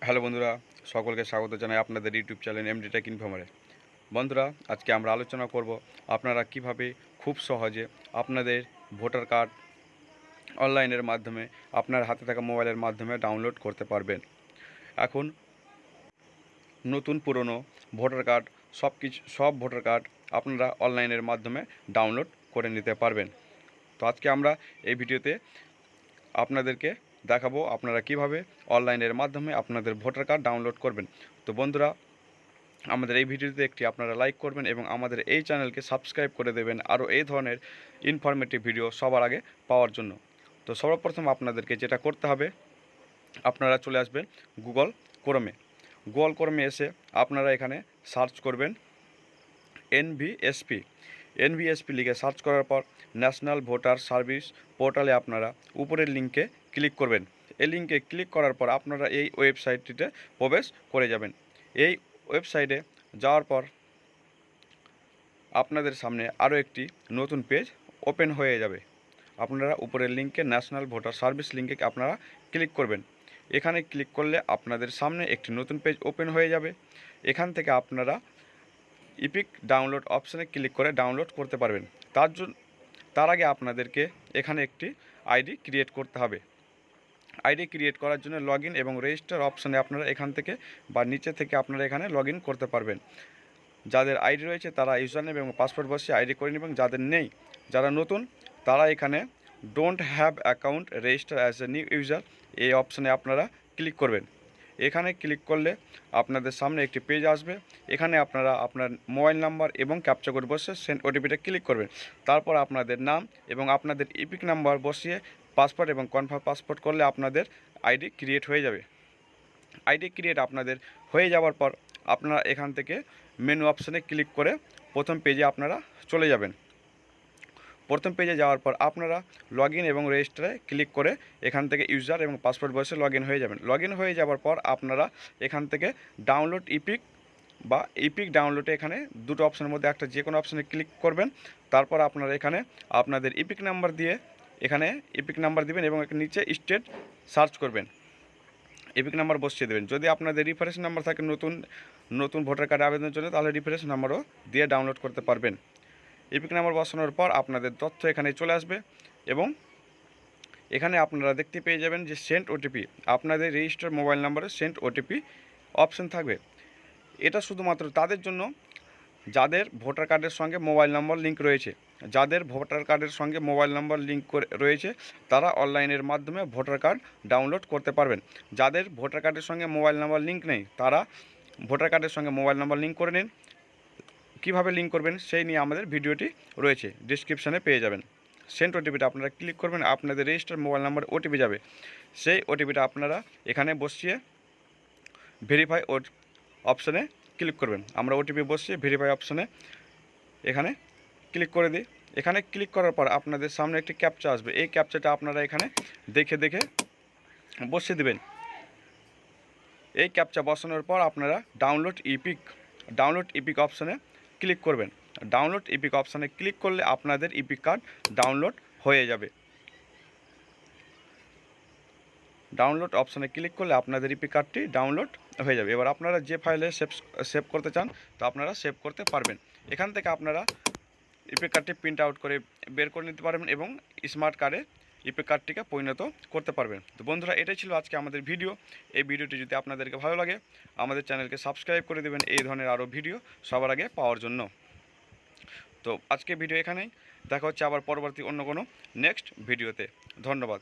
Hello বন্ধুরা, সকলকে স্বাগত জানাই আপনাদের ইউটিউব চ্যানেল এমডি টেক ইনফর্মারে। বন্ধুরা, আজকে আমরা আলোচনা করব আপনারা কিভাবে খুব সহজে আপনাদের ভোটার কার্ড অনলাইনের মাধ্যমে আপনার হাতে থাকা মোবাইলের মাধ্যমে ডাউনলোড করতে পারবেন। এখন নতুন পুরনো ভোটার কার্ড সব ভোটার কার্ড আপনারা অনলাইনের মাধ্যমে ডাউনলোড করে নিতে পারবেন। তো আজকে আমরা এই ভিডিওতে আপনাদেরকে দেখাবো আপনারা কিভাবে অনলাইনের মাধ্যমে আপনাদের ভোটার কার্ড ডাউনলোড করবেন। তো বন্ধুরা, আমাদের এই ভিডিওতে একটি আপনারা লাইক করবেন এবং আমাদের এই চ্যানেলকে সাবস্ক্রাইব করে দেবেন আরও এই ধরনের ইনফরমেটিভ ভিডিও সবার আগে পাওয়ার জন্য। তো সর্বপ্রথম আপনাদেরকে যেটা করতে হবে, আপনারা চলে আসবেন গুগল ক্রোমে এসে আপনারা এখানে সার্চ করবেন এনভিএসপি লিখে সার্চ করার পর ন্যাশনাল ভোটার সার্ভিস পোর্টালে আপনারা উপরের লিঙ্কে ক্লিক করবেন। এই লিঙ্কে ক্লিক করার পর আপনারা এই ওয়েবসাইটটিতে প্রবেশ করে যাবেন। এই ওয়েবসাইটে যাওয়ার পর আপনাদের সামনে আরও একটি নতুন পেজ ওপেন হয়ে যাবে। আপনারা উপরের লিঙ্কে ন্যাশনাল ভোটার সার্ভিস লিঙ্কে আপনারা ক্লিক করবেন। এখানে ক্লিক করলে আপনাদের সামনে একটি নতুন পেজ ওপেন হয়ে যাবে। এখান থেকে আপনারা ইপিক ডাউনলোড অপশানে ক্লিক করে ডাউনলোড করতে পারবেন। তার আগে আপনাদেরকে এখানে একটি আইডি ক্রিয়েট করতে হবে। আইডি ক্রিয়েট করার জন্য লগইন এবং রেজিস্টার অপশানে আপনারা এখান থেকে বা নিচে থেকে আপনারা এখানে লগইন করতে পারবেন। যাদের আইডি রয়েছে তারা ইউজার নেম এবং পাসওয়ার্ড বসিয়ে আইডি করে নেবেন। যাদের নেই, যারা নতুন, তারা এখানে don't have account register as a new user এই অপশানে আপনারা ক্লিক করবেন। এখানে ক্লিক করলে আপনাদের সামনে একটি পেজ আসবে। এখানে আপনারা আপনার মোবাইল নাম্বার এবং ক্যাপচা কোড বসিয়ে সেন্ড ওটিপিটা ক্লিক করবেন। তারপর আপনাদের নাম এবং আপনাদের ইপিক নাম্বার বসিয়ে পাসওয়ার্ড এবং কনফার্ম পাসওয়ার্ড করলে আপনাদের আইডি ক্রিয়েট হয়ে যাবে। আইডি ক্রিয়েট আপনাদের হয়ে যাওয়ার পর আপনারা এখান থেকে মেনু অপশানে ক্লিক করে প্রথম পেজে আপনারা চলে যাবেন। প্রথম পেজে যাওয়ার পর আপনারা লগইন এবং রেজিস্টারে ক্লিক করে এখান থেকে ইউজার এবং পাসওয়ার্ড বসে লগইন হয়ে যাবেন। লগইন হয়ে যাওয়ার পর আপনারা এখান থেকে ডাউনলোড ইপিক ডাউনলোডে এখানে দুটো অপশানের মধ্যে একটা যে কোনো অপশানে ক্লিক করবেন। তারপর আপনারা এখানে আপনাদের ইপিক নাম্বার দিয়ে এখানে ইপিক নাম্বার দিবেন এবং নিচে স্টেট সার্চ করবেন, ইপিক নাম্বার বসিয়ে দেবেন। যদি আপনাদের রেফারেন্স নাম্বার থাকে নতুন ভোটার কার্ডে আবেদনের জন্য, তাহলে রেফারেন্স নাম্বারও দিয়ে ডাউনলোড করতে পারবেন। ইপিক নাম্বার বসানোর পর আপনাদের তথ্য এখানে চলে আসবে এবং এখানে আপনারা দেখতে পেয়ে যাবেন যে সেন্ড ওটিপি, আপনাদের রেজিস্টার মোবাইল নাম্বারে সেন্ড ওটিপি অপশন থাকবে। এটা শুধুমাত্র তাদের জন্য যাদের ভোটার কার্ডের সঙ্গে মোবাইল নাম্বার লিঙ্ক রয়েছে। যাদের ভোটার কার্ডের সঙ্গে মোবাইল নাম্বার লিঙ্ক রয়েছে তারা অনলাইনের মাধ্যমে ভোটার কার্ড ডাউনলোড করতে পারবেন। যাদের ভোটার কার্ডের সঙ্গে মোবাইল নাম্বার লিঙ্ক নেই তারা ভোটার কার্ডের সঙ্গে মোবাইল নাম্বার লিঙ্ক করে নিন। কীভাবে লিঙ্ক করবেন সেই নিয়ে আমাদের ভিডিওটি রয়েছে, ডিসক্রিপশানে পেয়ে যাবেন। সেন্ড ওটিপিটা আপনারা ক্লিক করবেন, আপনাদের রেজিস্টার মোবাইল নাম্বার ওটিপি যাবে। সেই ওটিপিটা আপনারা এখানে বসিয়ে ভেরিফাই অপশানে ক্লিক করবেন। আমরা ওটিপি বসিয়ে ভেরিফাই অপশানে এখানে ক্লিক করে দিই। এখানে ক্লিক করার পর আপনাদের সামনে একটি ক্যাপচা আসবে। এই ক্যাপচাটা আপনারা এখানে দেখে বসিয়ে দেবেন। এই ক্যাপচা বসানোর পর আপনারা ডাউনলোড ইপিক অপশানে ক্লিক করবেন। ডাউনলোড ইপিক অপশানে ক্লিক করলে আপনাদের ইপিক কার্ড ডাউনলোড হয়ে যাবে। ডাউনলোড অপশানে ক্লিক করলে আপনাদের ইপিক কার্ডটি ডাউনলোড হয়ে যাবে। এবার আপনারা যে ফাইলে সেভ করতে চান তো আপনারা সেভ করতে পারবেন। এখান থেকে আপনারা ইপিক কার্ডটি প্রিন্ট আউট করে বের করে নিতে পারবেন এবং স্মার্ট কার্ডে ইপিক কার্ডটিকে পরিণত করতে পারবেন। তো বন্ধুরা, এটাই ছিল আজকে আমাদের ভিডিও। এই ভিডিওটি যদি আপনাদেরকে ভালো লাগে আমাদের চ্যানেলকে সাবস্ক্রাইব করে দেবেন এই ধরনের আরও ভিডিও সবার আগে পাওয়ার জন্য। তো আজকে ভিডিও এখানেই, দেখা হচ্ছে আবার পরবর্তী অন্য কোনো নেক্সট ভিডিওতে। ধন্যবাদ।